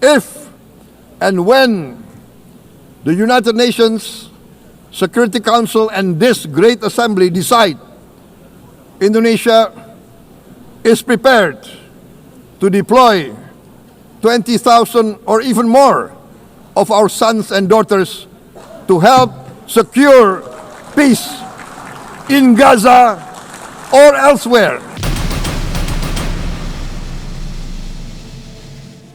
If and when the United Nations Security Council and this great assembly decide Indonesia is prepared to deploy 20,000 or even more of our sons and daughters to help secure peace in Gaza or elsewhere.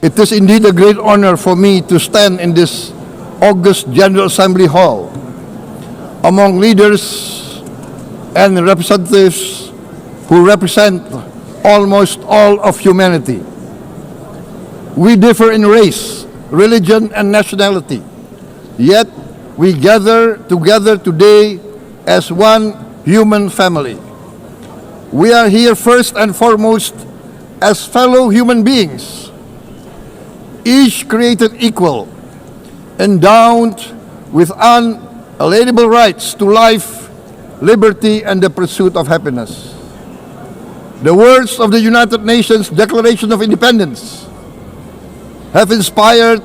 It is indeed a great honor for me to stand in this August General Assembly Hall among leaders and representatives who represent almost all of humanity. We differ in race, religion, and nationality, yet we gather together today as one human family. We are here first and foremost as fellow human beings, each created equal, endowed with unalienable rights to life, liberty, and the pursuit of happiness. The words of the United Nations Declaration of Independence have inspired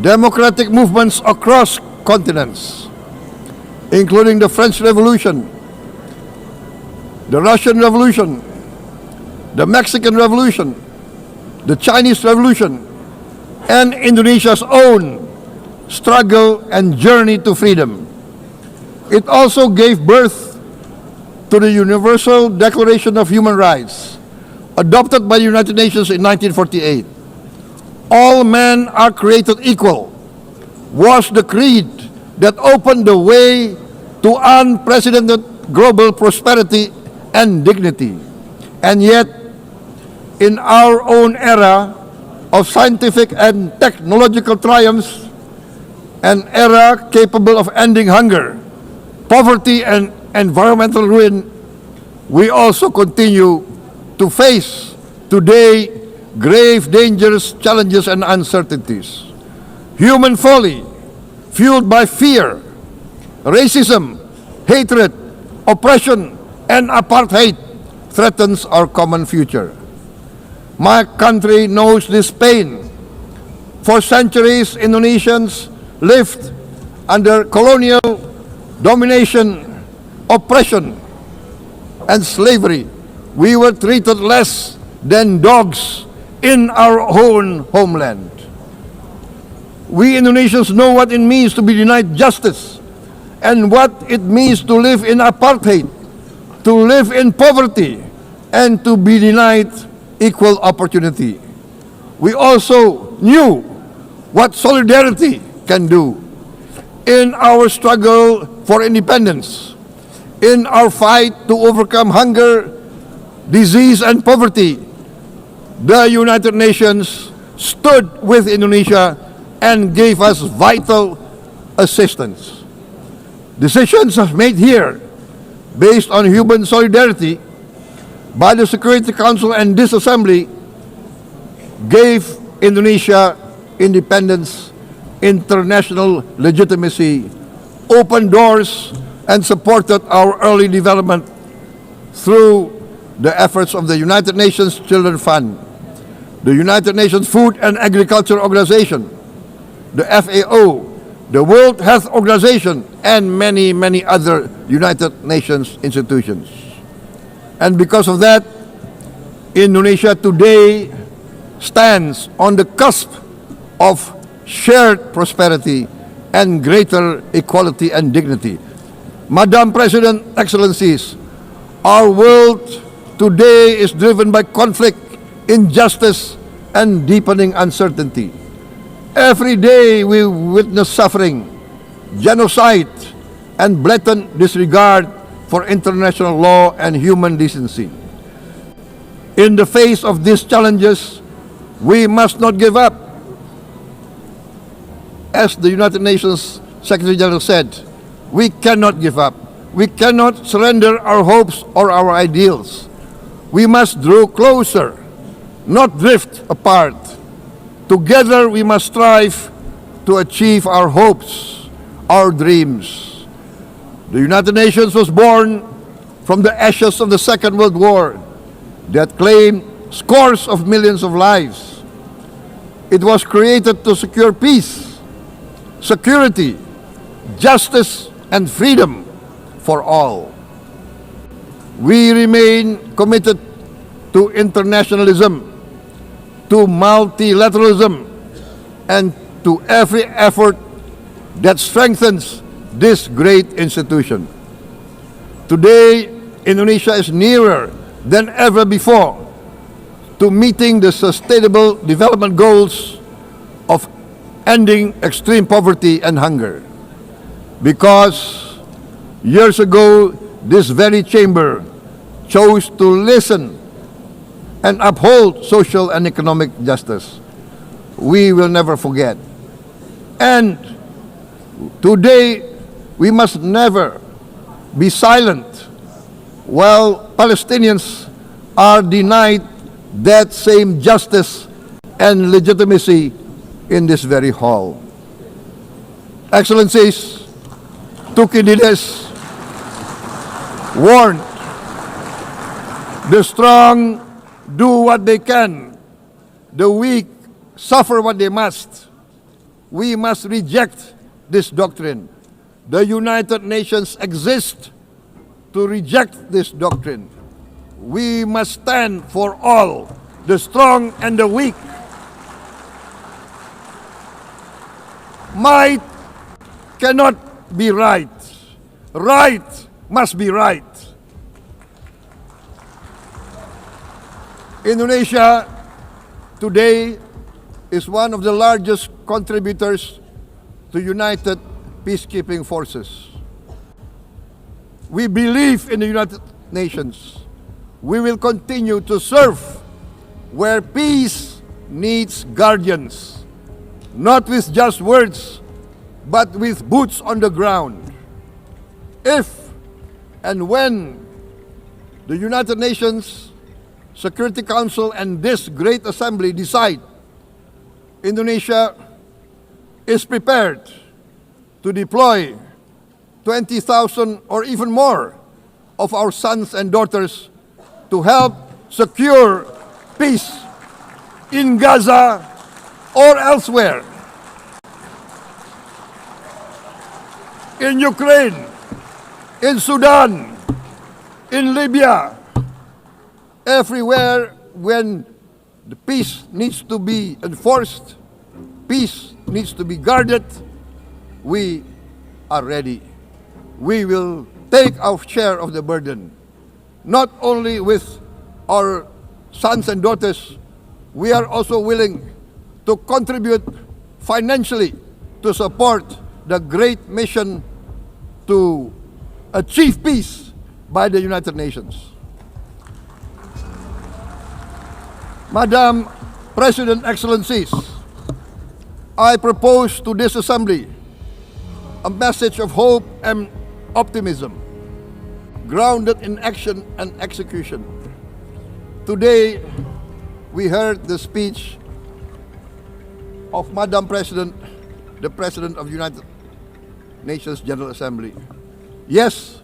democratic movements across continents, including the French Revolution, the Russian Revolution, the Mexican Revolution, the Chinese Revolution, and Indonesia's own struggle and journey to freedom. It also gave birth to the Universal Declaration of Human Rights, adopted by the United Nations in 1948. All men are created equal was the creed that opened the way to unprecedented global prosperity and dignity. And yet, in our own era of scientific and technological triumphs, an era capable of ending hunger, poverty, and environmental ruin, we also continue to face today grave dangers, challenges, and uncertainties. Human folly, fueled by fear, racism, hatred, oppression, and apartheid, threatens our common future. My country knows this pain. For centuries, Indonesians lived under colonial domination, oppression, and slavery. We were treated less than dogs in our own homeland. We Indonesians know what it means to be denied justice and what it means to live in apartheid, to live in poverty, and to be denied equal opportunity. We also knew what solidarity can do. In our struggle for independence, in our fight to overcome hunger, disease, and poverty, the United Nations stood with Indonesia and gave us vital assistance. Decisions made here based on human solidarity by the Security Council and this Assembly gave Indonesia independence, international legitimacy, opened doors, and supported our early development through the efforts of the United Nations Children Fund, the United Nations Food and Agriculture Organization, the FAO, the World Health Organization, and many, many other United Nations institutions. And because of that, Indonesia today stands on the cusp of shared prosperity and greater equality and dignity. Madam President, Excellencies, our world today is driven by conflict, injustice, and deepening uncertainty. Every day we witness suffering, genocide, and blatant disregard for international law and human decency. In the face of these challenges, we must not give up. As the United Nations Secretary General said, we cannot give up. We cannot surrender our hopes or our ideals. We must draw closer, not drift apart. Together we must strive to achieve our hopes, our dreams. The United Nations was born from the ashes of the Second World War that claimed scores of millions of lives. It was created to secure peace, security, justice, and freedom for all. We remain committed to internationalism, to multilateralism, and to every effort that strengthens this great institution. Today, Indonesia is nearer than ever before to meeting the sustainable development goals of ending extreme poverty and hunger. Because years ago, this very chamber chose to listen and uphold social and economic justice. We will never forget. And today, we must never be silent while Palestinians are denied that same justice and legitimacy in this very hall. Excellencies, Thucydides warned, the strong do what they can, the weak suffer what they must. We must reject this doctrine. The United Nations exist to reject this doctrine. We must stand for all, the strong and the weak. Might cannot be right. Right must be right. Indonesia today is one of the largest contributors to United Peacekeeping Forces. We believe in the United Nations. We will continue to serve where peace needs guardians, not with just words, but with boots on the ground. If and when the United Nations Security Council and this great assembly decide Indonesia is prepared to deploy 20,000 or even more of our sons and daughters to help secure peace in Gaza or elsewhere, in Ukraine, in Sudan, in Libya, everywhere when the peace needs to be enforced, peace needs to be guarded, we are ready. We will take our share of the burden, not only with our sons and daughters, we are also willing to contribute financially to support the great mission to achieve peace by the United Nations. Madam President, Excellencies, I propose to this Assembly a message of hope and optimism, grounded in action and execution. Today, we heard the speech of Madam President, the President of the United Nations General Assembly. Yes,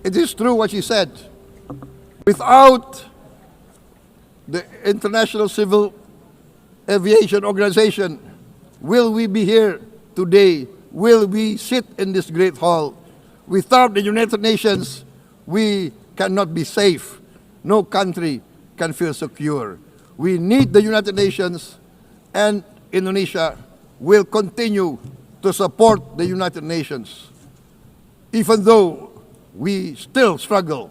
it is true what she said. Without the International Civil Aviation Organization, will we be here today? Will we sit in this great hall? Without the United Nations, we cannot be safe. No country can feel secure. We need the United Nations, and Indonesia will continue to support the United Nations. Even though we still struggle,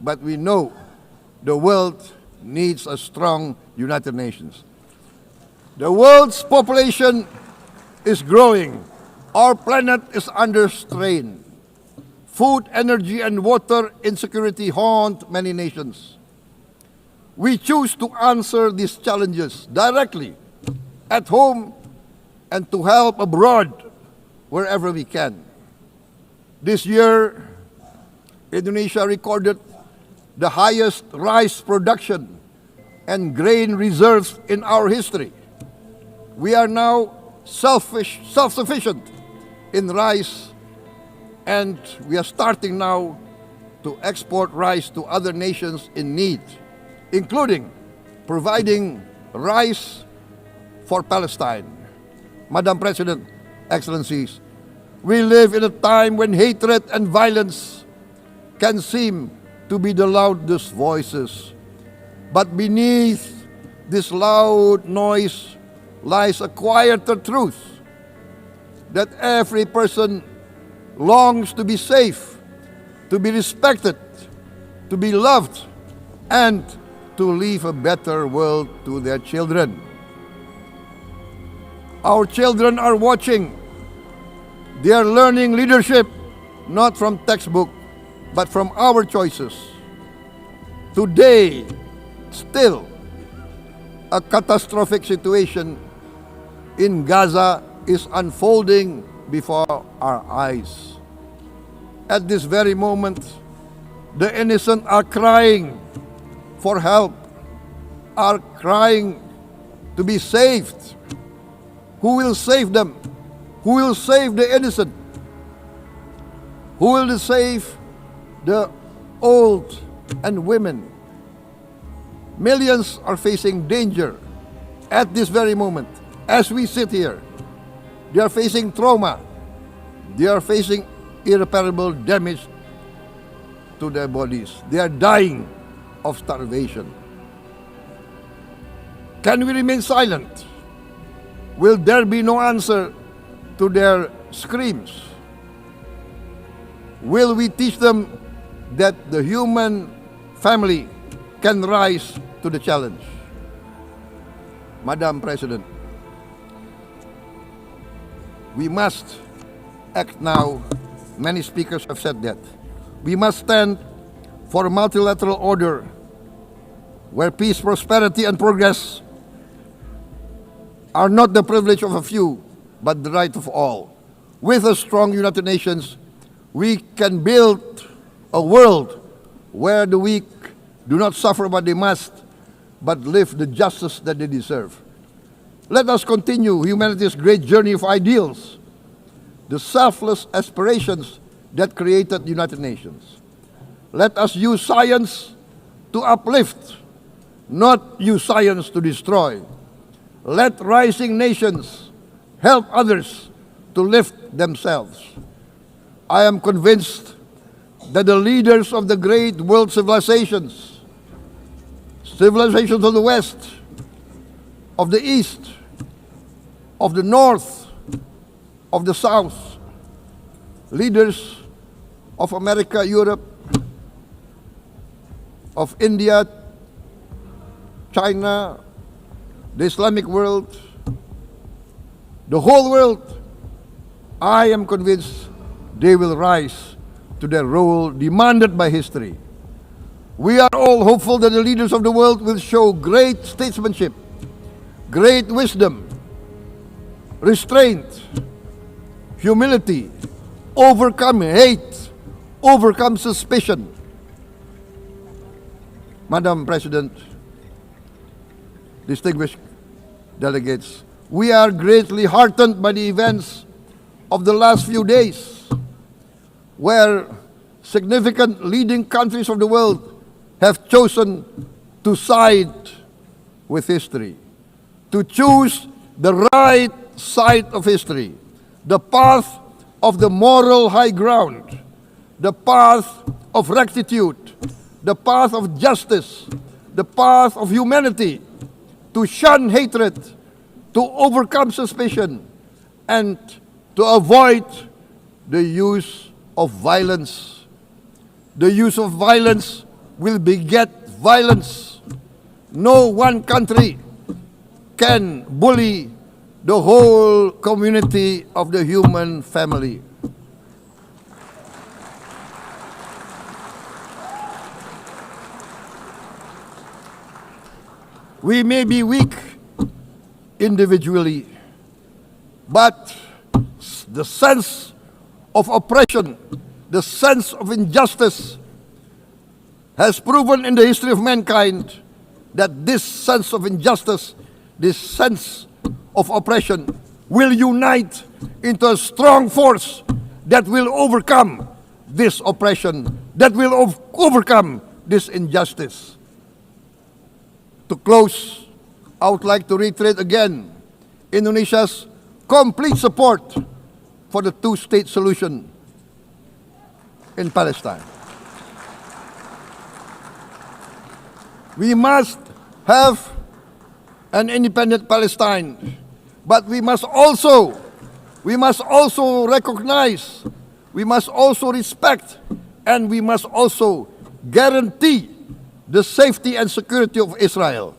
but we know the world needs a strong United Nations. The world's population is growing. Our planet is under strain. Food, energy, and water insecurity haunt many nations. We choose to answer these challenges directly at home and to help abroad wherever we can. This year, Indonesia recorded the highest rice production and grain reserves in our history. We are now self-sufficient in rice, and we are starting now to export rice to other nations in need, including providing rice for Palestine. Madam President, Excellencies, we live in a time when hatred and violence can seem to be the loudest voices. But beneath this loud noise lies a quieter truth that every person longs to be safe, to be respected, to be loved, and to leave a better world to their children. Our children are watching. They are learning leadership not from textbook, but from our choices. Today, still, a catastrophic situation in Gaza is unfolding before our eyes. At this very moment, the innocent are crying for help, are crying to be saved. Who will save them? Who will save the innocent? Who will save the old and women? Millions are facing danger at this very moment. As we sit here, they are facing trauma. They are facing irreparable damage to their bodies. They are dying of starvation. Can we remain silent? Will there be no answer to their screams? Will we teach them that the human family can rise to the challenge? Madam President, we must act now. Many speakers have said that. We must stand for a multilateral order where peace, prosperity, and progress are not the privilege of a few, but the right of all. With a strong United Nations, we can build a world where the weak do not suffer what they must, but live the justice that they deserve. Let us continue humanity's great journey of ideals, the selfless aspirations that created the United Nations. Let us use science to uplift, not use science to destroy. Let rising nations help others to lift themselves. I am convinced that the leaders of the great world civilizations of the West, of the East, of the North, of the South, leaders of America, Europe, of India, China, the Islamic world, the whole world, I am convinced they will rise to their role demanded by history. We are all hopeful that the leaders of the world will show great statesmanship, great wisdom, restraint, humility, overcome hate, overcome suspicion. Madam President, distinguished delegates, we are greatly heartened by the events of the last few days, where significant leading countries of the world have chosen to side with history, to choose the right side of history, the path of the moral high ground, the path of rectitude, the path of justice, the path of humanity, to shun hatred, to overcome suspicion, and to avoid the use of violence. The use of violence will beget violence. No one country can bully the whole community of the human family. We may be weak individually, but the sense of oppression, the sense of injustice has proven in the history of mankind that this sense of injustice, this sense of oppression will unite into a strong force that will overcome this oppression, that will overcome this injustice. To close, I would like to reiterate again Indonesia's complete support for the two-state solution in Palestine. We must have an independent Palestine, but we must also recognize, we must also respect, and we must also guarantee the safety and security of Israel.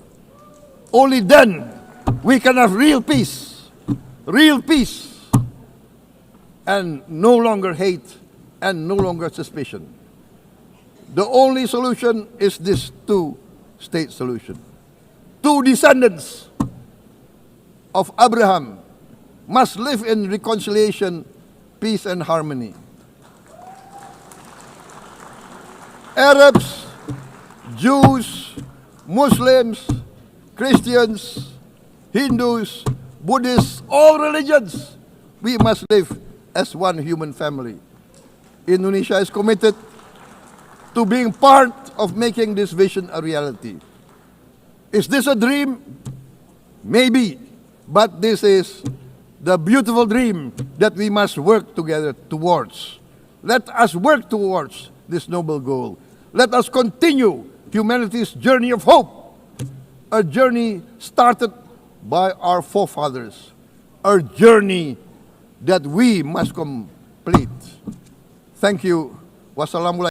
Only then we can have real peace, and no longer hate and no longer suspicion. The only solution is this two-state solution. Two descendants of Abraham must live in reconciliation, peace, and harmony. Arabs, Jews, Muslims, Christians, Hindus, Buddhists, all religions, we must live as one human family. Indonesia is committed to being part of making this vision a reality. Is this a dream? Maybe, but this is the beautiful dream that we must work together towards. Let us work towards this noble goal. Let us continue humanity's journey of hope, a journey started by our forefathers, a journey that we must complete. Thank you. Wassalamualaikum.